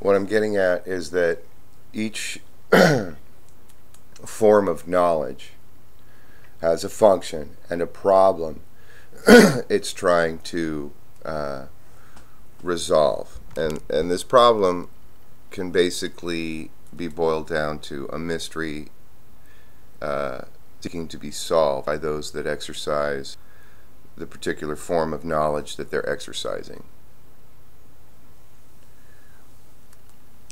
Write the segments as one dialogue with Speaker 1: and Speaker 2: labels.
Speaker 1: What I'm getting at is that each form of knowledge has a function and a problem it's trying to resolve. And this problem can basically be boiled down to a mystery seeking to be solved by those that exercise the particular form of knowledge that they're exercising.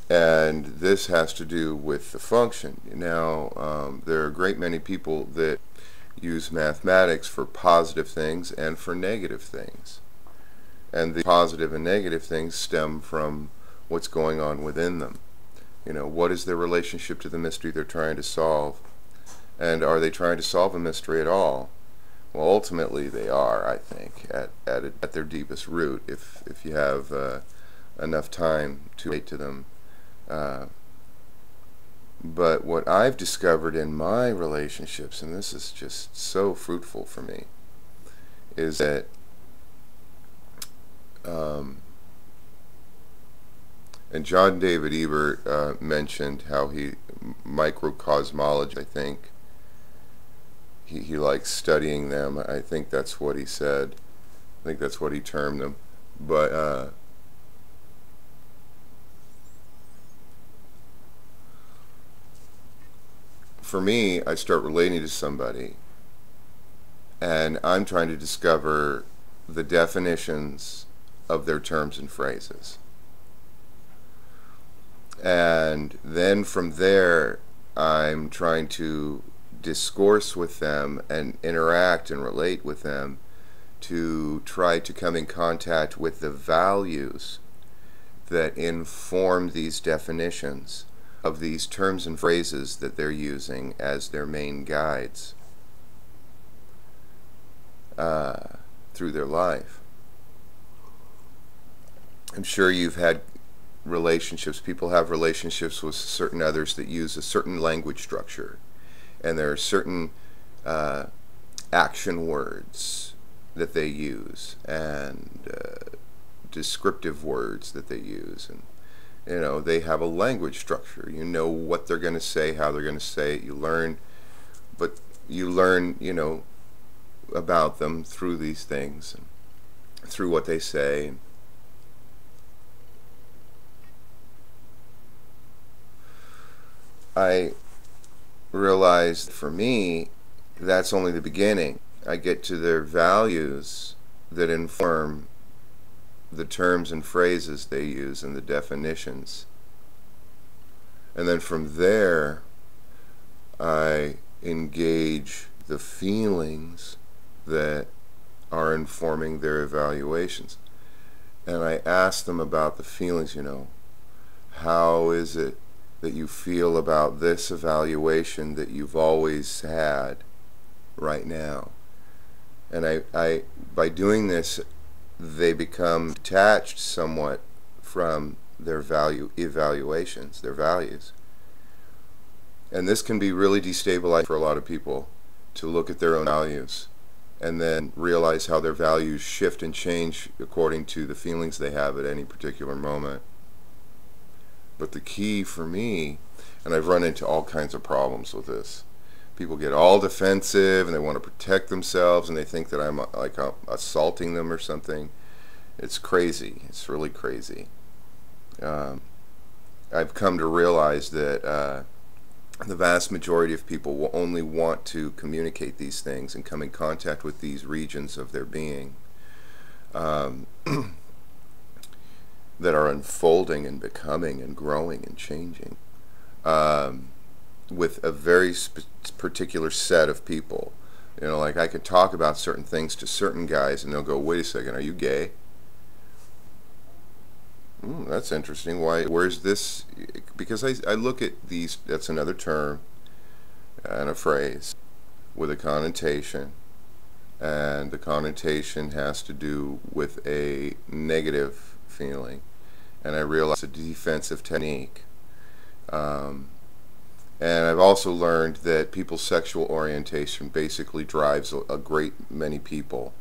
Speaker 1: And this has to do with the function. Now, there are a great many people that use mathematics for positive things and for negative things. And the positive and negative things stem from what's going on within them. You know, what is their relationship to the mystery they're trying to solve? And are they trying to solve a mystery at all? Well, ultimately they are, I think, at their deepest root, if you have enough time to relate to them. But what I've discovered in my relationships, and this is just so fruitful for me, is that and John David Ebert mentioned how he microcosmology, I think he likes studying them. I think that's what he said. I think that's what he termed them. But for me, I start relating to somebody and I'm trying to discover the definitions of their terms and phrases. And then from there, I'm trying to discourse with them and interact and relate with them to try to come in contact with the values that inform these definitions of these terms and phrases that they're using as their main guides through their life. I'm sure you've had relationships. People have relationships with certain others that use a certain language structure, and there are certain action words that they use and descriptive words that they use, and you know, they have a language structure. You know what they're going to say, how they're going to say it. You learn, you know, about them through these things and through what they say. I realized for me, that's only the beginning. I get to their values that inform the terms and phrases they use and the definitions. And then from there, I engage the feelings that are informing their evaluations. And I ask them about the feelings, you know, how is it that you feel about this evaluation that you've always had right now? And I by doing this, they become detached somewhat from their evaluations, their values. And this can be really destabilizing for a lot of people, to look at their own values and then realize how their values shift and change according to the feelings they have at any particular moment. But the key for me, and I've run into all kinds of problems with this, people get all defensive and they want to protect themselves and they think that I'm like assaulting them or something. It's crazy. It's really crazy. I've come to realize that the vast majority of people will only want to communicate these things and come in contact with these regions of their being that are unfolding and becoming and growing and changing with a very particular set of people. You know, like I could talk about certain things to certain guys and they'll go, wait a second, are you gay? That's interesting. Why? Where's this? Because I look at these, that's another term and a phrase with a connotation, and the connotation has to do with a negative feeling, and I realize it's a defensive technique. And I've also learned that people's sexual orientation basically drives a great many people.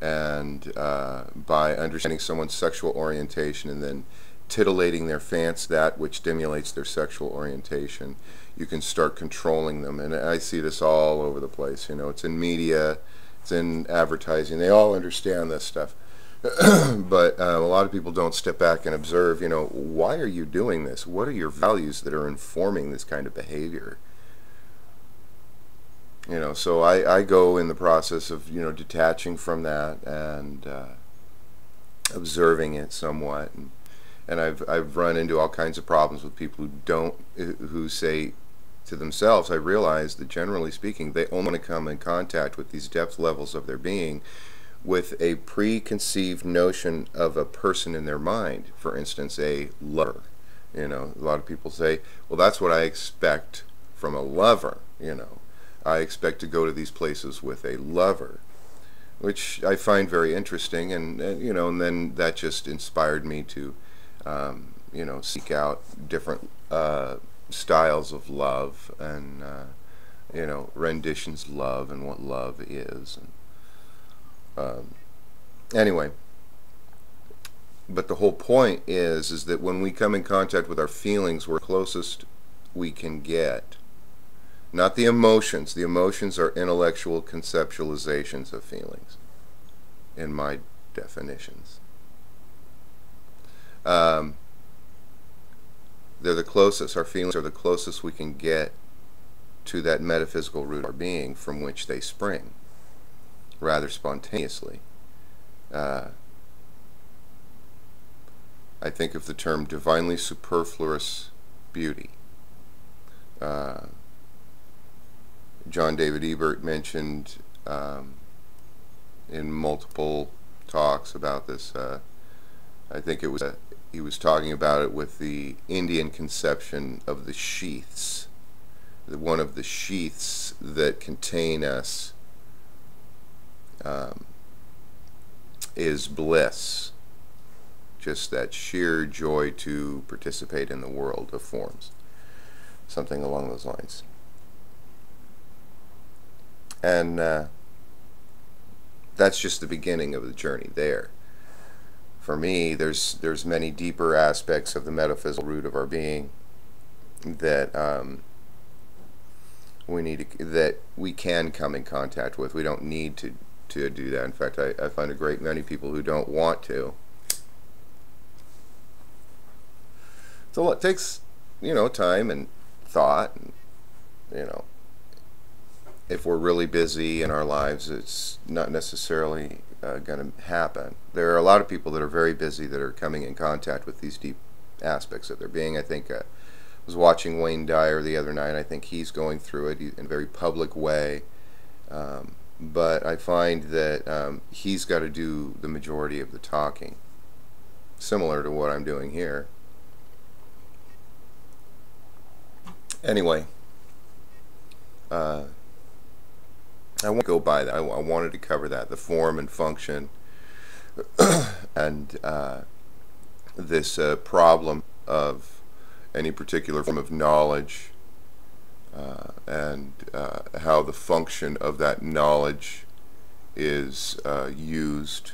Speaker 1: And by understanding someone's sexual orientation and then titillating their fancy, that which stimulates their sexual orientation. You can start controlling them, and I see this all over the place. You know, it's in media, it's in advertising. They all understand this stuff. But a lot of people don't step back and observe, you know, why are you doing this? What are your values that are informing this kind of behavior? You know, so I go in the process of, you know, detaching from that and observing it somewhat. And I've run into all kinds of problems with people who say to themselves, I realize that generally speaking, they only want to come in contact with these depth levels of their being with a preconceived notion of a person in their mind. For instance, a lover. You know, a lot of people say, well, that's what I expect from a lover. You know, I expect to go to these places with a lover, which I find very interesting, and you know, and then that just inspired me to you know, seek out different styles of love, and you know, renditions of love and what love is. And, anyway, but the whole point is that when we come in contact with our feelings, we're closest we can get. Not the emotions. The emotions are intellectual conceptualizations of feelings, in my definitions. They're the closest. Our feelings are the closest we can get to that metaphysical root of our being from which they spring, rather spontaneously. I think of the term divinely superfluous beauty. John David Ebert mentioned in multiple talks about this. I think it was he was talking about it with the Indian conception of the sheaths. One of the sheaths that contain us is bliss, just that sheer joy to participate in the world of forms, something along those lines. And that's just the beginning of the journey there. For me, there's many deeper aspects of the metaphysical root of our being that that we can come in contact with. We don't need to do that. In fact, I find a great many people who don't want to. So it takes, you know, time and thought, and, you know, if we're really busy in our lives, it's not necessarily going to happen. There are a lot of people that are very busy that are coming in contact with these deep aspects of their being. I think I was watching Wayne Dyer the other night. I think he's going through it in a very public way. But I find that he's got to do the majority of the talking, similar to what I'm doing here. Anyway, I won't go by that. I wanted to cover that, the form and function, and this problem of any particular form of knowledge, and how the function of that knowledge is used,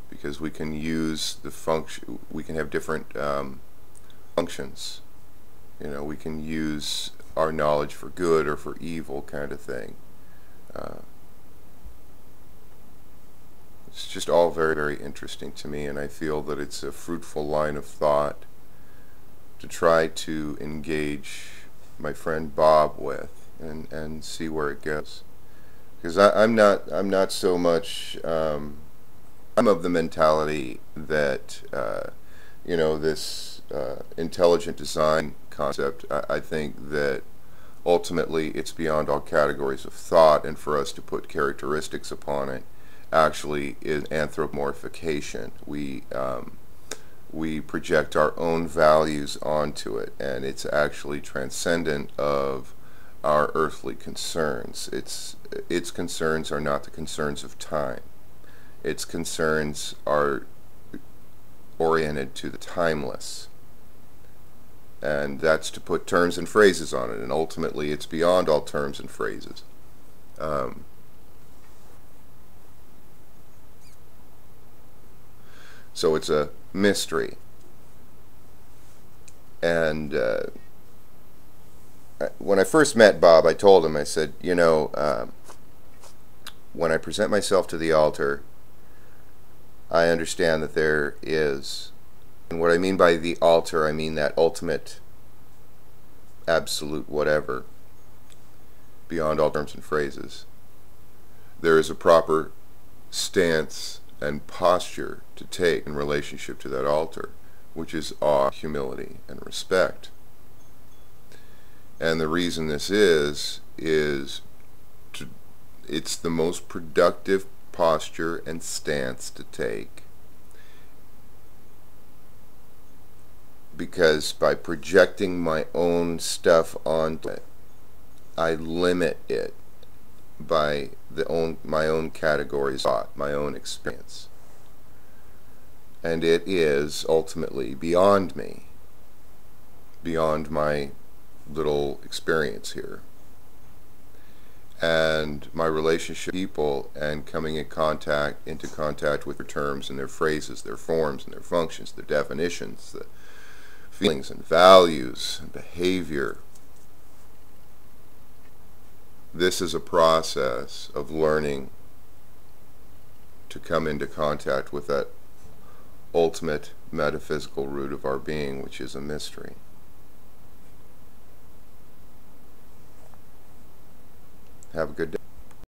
Speaker 1: because we can use the function, we can have different functions. You know, we can use our knowledge for good or for evil, kind of thing. It's just all very, very interesting to me, and I feel that it's a fruitful line of thought to try to engage my friend Bob with, and see where it goes. Because I'm not so much, I'm of the mentality that you know, this intelligent design concept, I think that ultimately it's beyond all categories of thought, and for us to put characteristics upon it actually is anthropomorphication. We project our own values onto it, and it's actually transcendent of our earthly concerns. Its concerns are not the concerns of time. Its concerns are oriented to the timeless, and that's to put terms and phrases on it, and ultimately it's beyond all terms and phrases. So it's a mystery. And when I first met Bob, I told him, I said, you know, when I present myself to the altar, I understand that there is, and what I mean by the altar, I mean that ultimate, absolute whatever, beyond all terms and phrases. There is a proper stance and posture to take in relationship to that altar, which is awe, humility, and respect. And the reason this is it's the most productive posture and stance to take, because by projecting my own stuff onto it, I limit it by my own categories of thought, my own experience, and it is ultimately beyond me, beyond my little experience here. And my relationship with people and coming into contact with their terms and their phrases, their forms and their functions, their definitions, the feelings and values and behavior. This is a process of learning to come into contact with that ultimate metaphysical root of our being, which is a mystery. Have a good day.